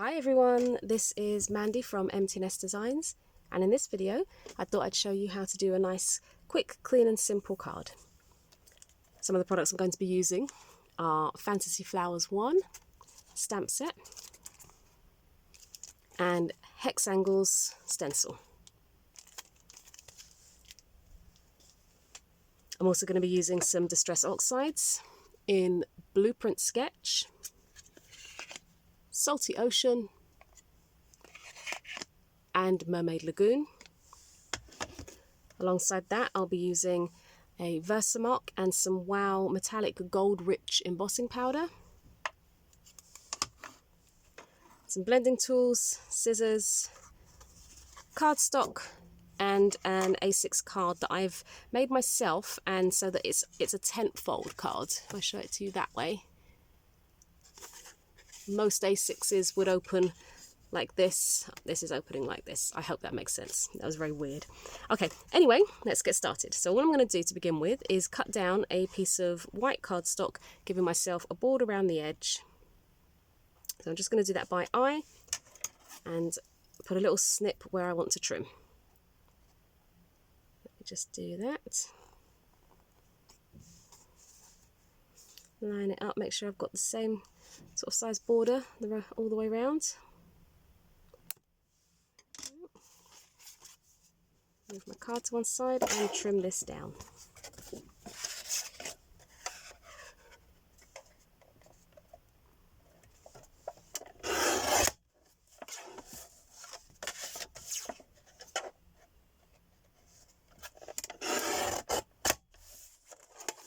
Hi everyone, this is Mandy from Emptiness Designs, and in this video I thought I'd show you how to do a nice, quick, clean and simple card. Some of the products I'm going to be using are Fantasy Flowers 1 stamp set and Hex Angles stencil. I'm also going to be using some Distress Oxides in Blueprint Sketch, Salty Ocean and Mermaid Lagoon. Alongside that I'll be using a Versamark and some Wow metallic gold rich embossing powder, some blending tools, scissors, cardstock and an A6 card that I've made myself, and so that it's a 10th fold card. If I show it to you that way, most A6s would open like this. This is opening like this. I hope that makes sense. That was very weird. Okay, anyway, let's get started. So what I'm going to do to begin with is cut down a piece of white cardstock, giving myself a border around the edge. So I'm just going to do that by eye and put a little snip where I want to trim. Let me just do that. Line it up, make sure I've got the same sort of size border all the way around. Move my card to one side and trim this down.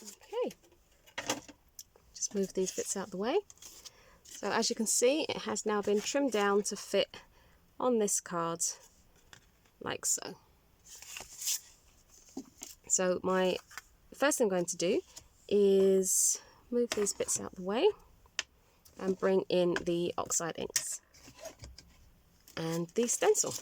Okay, just move these bits out the way. So as you can see, it has now been trimmed down to fit on this card like so. So my first thing I'm going to do is move these bits out the way and bring in the oxide inks and the stencil.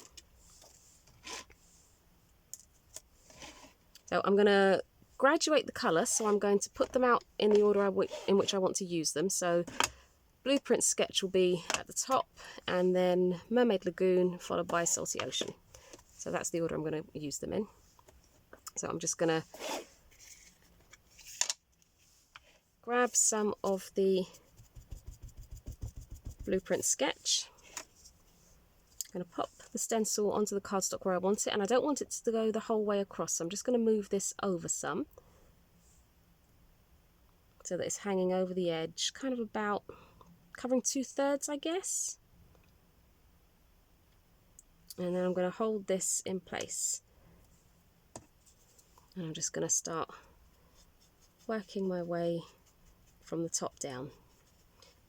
So I'm going to graduate the colour, so I'm going to put them out in the order in which I want to use them. So Blueprint Sketch will be at the top, and then Mermaid Lagoon followed by Salty Ocean. So that's the order I'm going to use them in. So I'm just going to grab some of the Blueprint Sketch. I'm going to pop the stencil onto the cardstock where I want it, and I don't want it to go the whole way across, so I'm just going to move this over some so that it's hanging over the edge, kind of about covering 2/3, I guess. And then I'm going to hold this in place. And I'm just going to start working my way from the top down,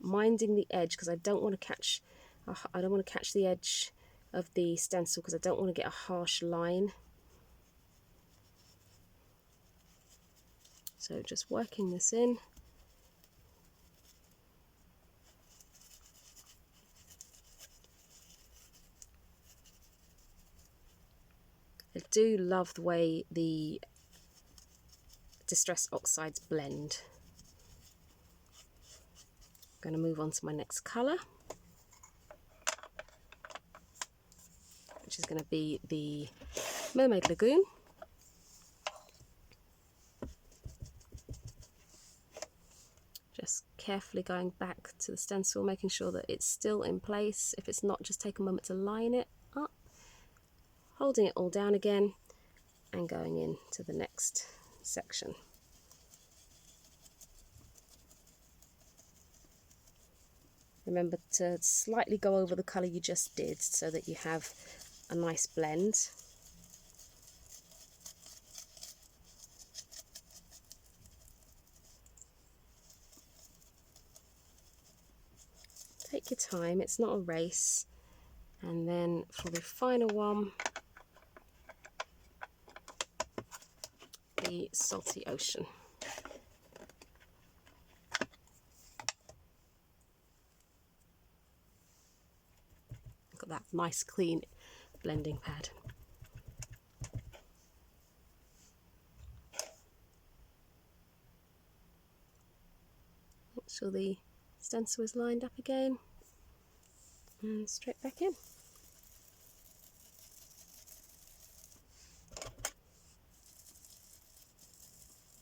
minding the edge because I don't want to catch the edge of the stencil, because I don't want to get a harsh line. So just working this in. I do love the way the Distress Oxides blend. I'm going to move on to my next colour, which is going to be the Mermaid Lagoon. Just carefully going back to the stencil, making sure that it's still in place. If it's not, just take a moment to line it up, holding it all down again and going into the next section. Remember to slightly go over the colour you just did so that you have a nice blend. Take your time, it's not a race. And then for the final one, the Salty Ocean. Got that nice clean blending pad. Make sure the stencil is lined up again. and straight back in.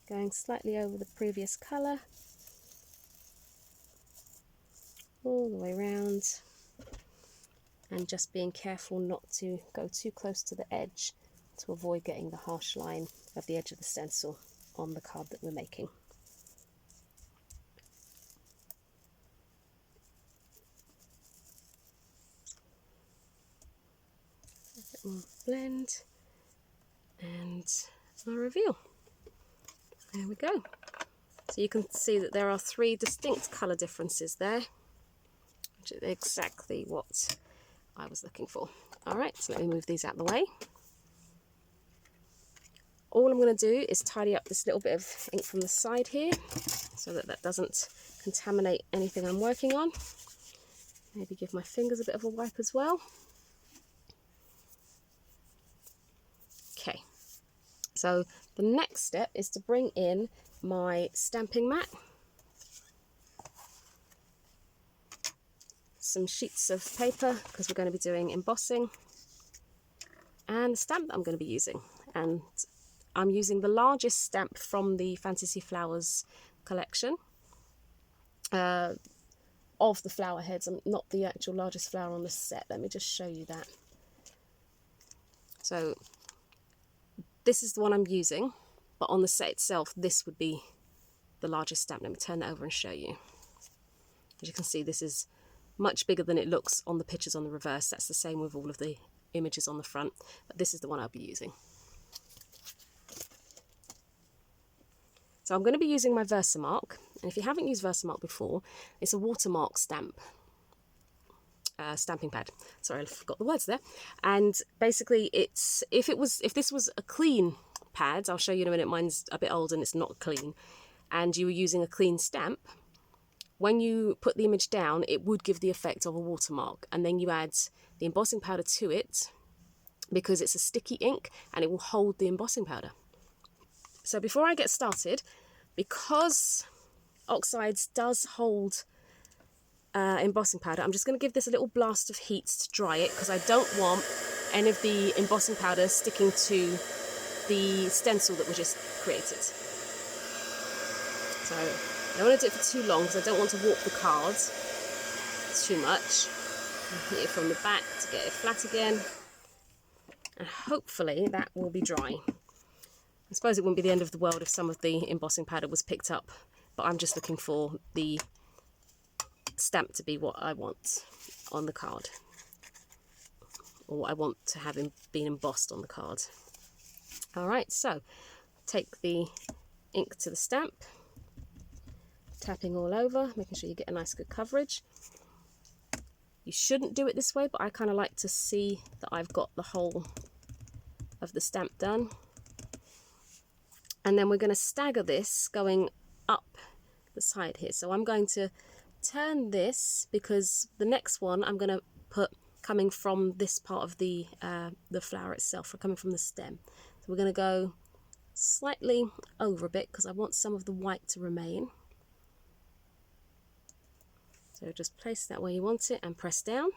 Going slightly over the previous colour, all the way around, and just being careful not to go too close to the edge to avoid getting the harsh line of the edge of the stencil on the card that we're making. A bit more blend, and our reveal. There we go. So you can see that there are 3 distinct colour differences there, which is exactly what I was looking for. Alright, so let me move these out of the way. All I'm going to do is tidy up this little bit of ink from the side here, so that that doesn't contaminate anything I'm working on. Maybe give my fingers a bit of a wipe as well. Okay, so the next step is to bring in my stamping mat, some sheets of paper because we're going to be doing embossing, and the stamp that I'm going to be using. And I'm using the largest stamp from the Fantasy Flowers collection of the flower heads. I'm not the actual largest flower on the set. Let me just show you that. So this is the one I'm using, but on the set itself this would be the largest stamp. Let me turn that over and show you. As you can see, this is much bigger than it looks on the pictures on the reverse. That's the same with all of the images on the front, but this is the one I'll be using. So I'm going to be using my Versamark, and if you haven't used Versamark before, it's a watermark stamp. Stamping pad. Sorry, I forgot the words there. And basically, it's if this was a clean pad, I'll show you in a minute. Mine's a bit old and it's not clean, and you were using a clean stamp. When you put the image down, it would give the effect of a watermark, and then you add the embossing powder to it because it's a sticky ink and it will hold the embossing powder. So before I get started, because Oxides does hold embossing powder, I'm just going to give this a little blast of heat to dry it, because I don't want any of the embossing powder sticking to the stencil that we just created. So I don't want to do it for too long because I don't want to warp the card too much. Hit it from the back to get it flat again, and hopefully that will be dry. I suppose it wouldn't be the end of the world if some of the embossing powder was picked up, but I'm just looking for the stamp to be what I want on the card, or what I want to have been embossed on the card. Alright, so take the ink to the stamp, tapping all over, making sure you get a nice good coverage. You shouldn't do it this way, but I kind of like to see that I've got the whole of the stamp done. And then we're going to stagger this going up the side here. So I'm going to turn this, because the next one I'm going to put coming from this part of the flower itself, or coming from the stem. So we're going to go slightly over a bit because I want some of the white to remain. So just place that where you want it and press down.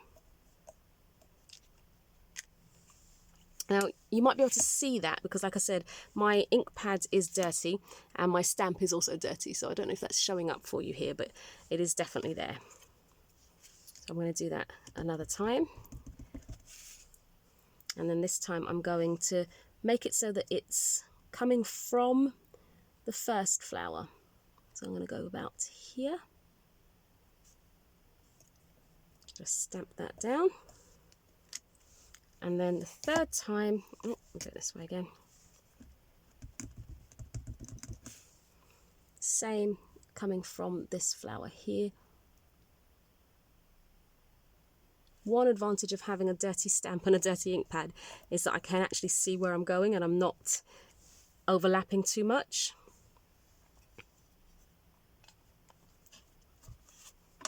Now you might be able to see that because, like I said, my ink pad is dirty and my stamp is also dirty, so I don't know if that's showing up for you here, but it is definitely there. So I'm going to do that another time, and then this time I'm going to make it so that it's coming from the first flower. So I'm going to go about here, just stamp that down. And then the third time, oh, I'll do it this way again. Same, coming from this flower here. One advantage of having a dirty stamp and a dirty ink pad is that I can actually see where I'm going and I'm not overlapping too much.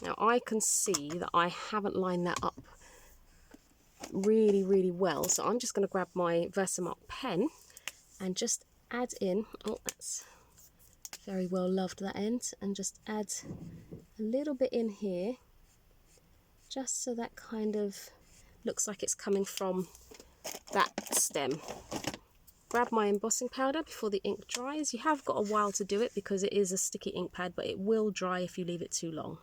Now I can see that I haven't lined that up really well, so I'm just going to grab my Versamark pen and just add in, oh, that's very well loved, that end, and just add a little bit in here just so that kind of looks like it's coming from that stem. Grab my embossing powder before the ink dries. You have got a while to do it because it is a sticky ink pad, but it will dry if you leave it too long.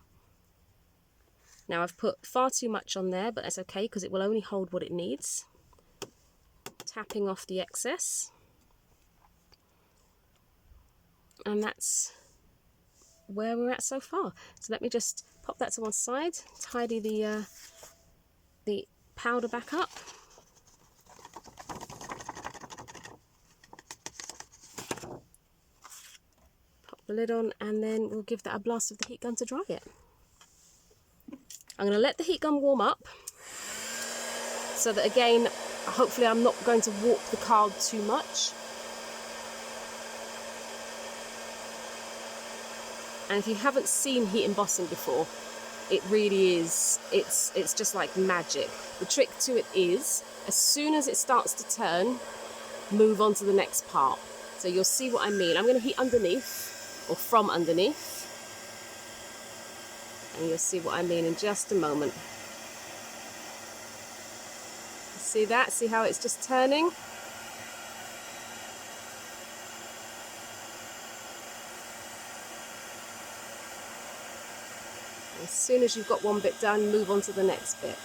Now I've put far too much on there, but that's okay because it will only hold what it needs. Tapping off the excess. And that's where we're at so far. So let me just pop that to one side, tidy the powder back up. Pop the lid on, and then we'll give that a blast of the heat gun to dry it. I'm going to let the heat gun warm up so that, again, hopefully I'm not going to warp the card too much. And if you haven't seen heat embossing before, it really is, it's just like magic. The trick to it is, as soon as it starts to turn, move on to the next part. So you'll see what I mean. I'm going to heat underneath, or from underneath. And you'll see what I mean in just a moment. See that? See how it's just turning? As soon as you've got one bit done, move on to the next bit.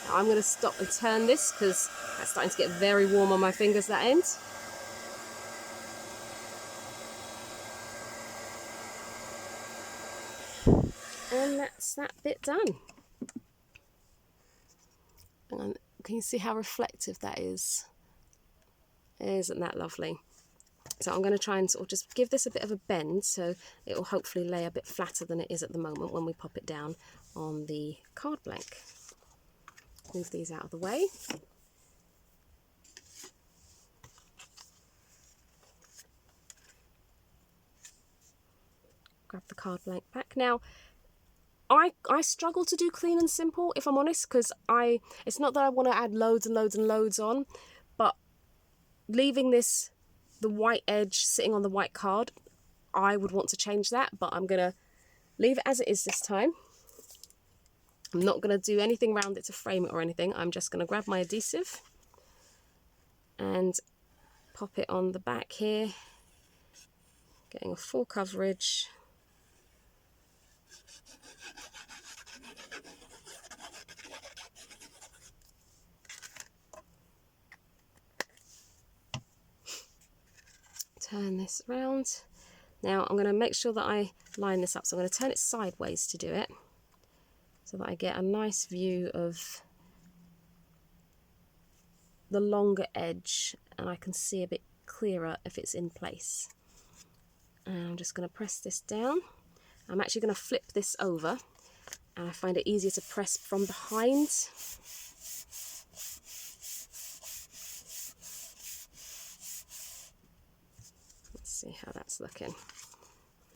Now I'm going to stop and turn this because that's starting to get very warm on my fingers, that end. And that's that bit done. And can you see how reflective that is? Isn't that lovely? So I'm going to try and sort of just give this a bit of a bend so it will hopefully lay a bit flatter than it is at the moment when we pop it down on the card blank. Move these out of the way. Grab the card blank back. Now, I struggle to do clean and simple, if I'm honest, because it's not that I want to add loads and loads and loads on, but leaving this, the white edge sitting on the white card, I would want to change that, but I'm going to leave it as it is this time. I'm not going to do anything around it to frame it or anything. I'm just going to grab my adhesive and pop it on the back here, getting a full coverage. Turn this around. Now I'm going to make sure that I line this up, so I'm going to turn it sideways to do it so that I get a nice view of the longer edge and I can see a bit clearer if it's in place. And I'm just going to press this down. I'm actually going to flip this over and I find it easier to press from behind. See how that's looking.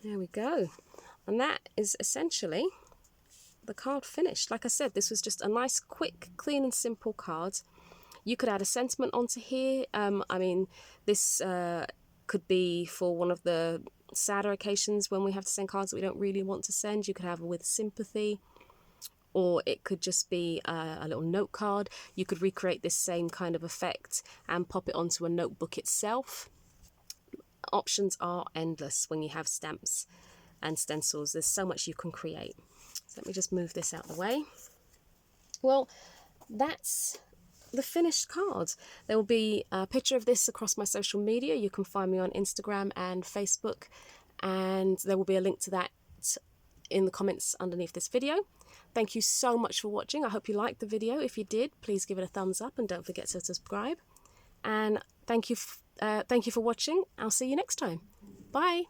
There we go. And that is essentially the card finished. Like I said, this was just a nice, quick, clean and simple card. You could add a sentiment onto here. I mean, this could be for one of the sadder occasions when we have to send cards that we don't really want to send. You could have with sympathy, or it could just be a little note card. You could recreate this same kind of effect and pop it onto a notebook itself. Options are endless when you have stamps and stencils. There's so much you can create. So let me just move this out of the way. Well, that's the finished card. There will be a picture of this across my social media. You can find me on Instagram and Facebook, and there will be a link to that in the comments underneath this video. Thank you so much for watching. I hope you liked the video. If you did, please give it a thumbs up and don't forget to subscribe. And thank you for watching. I'll see you next time. Bye.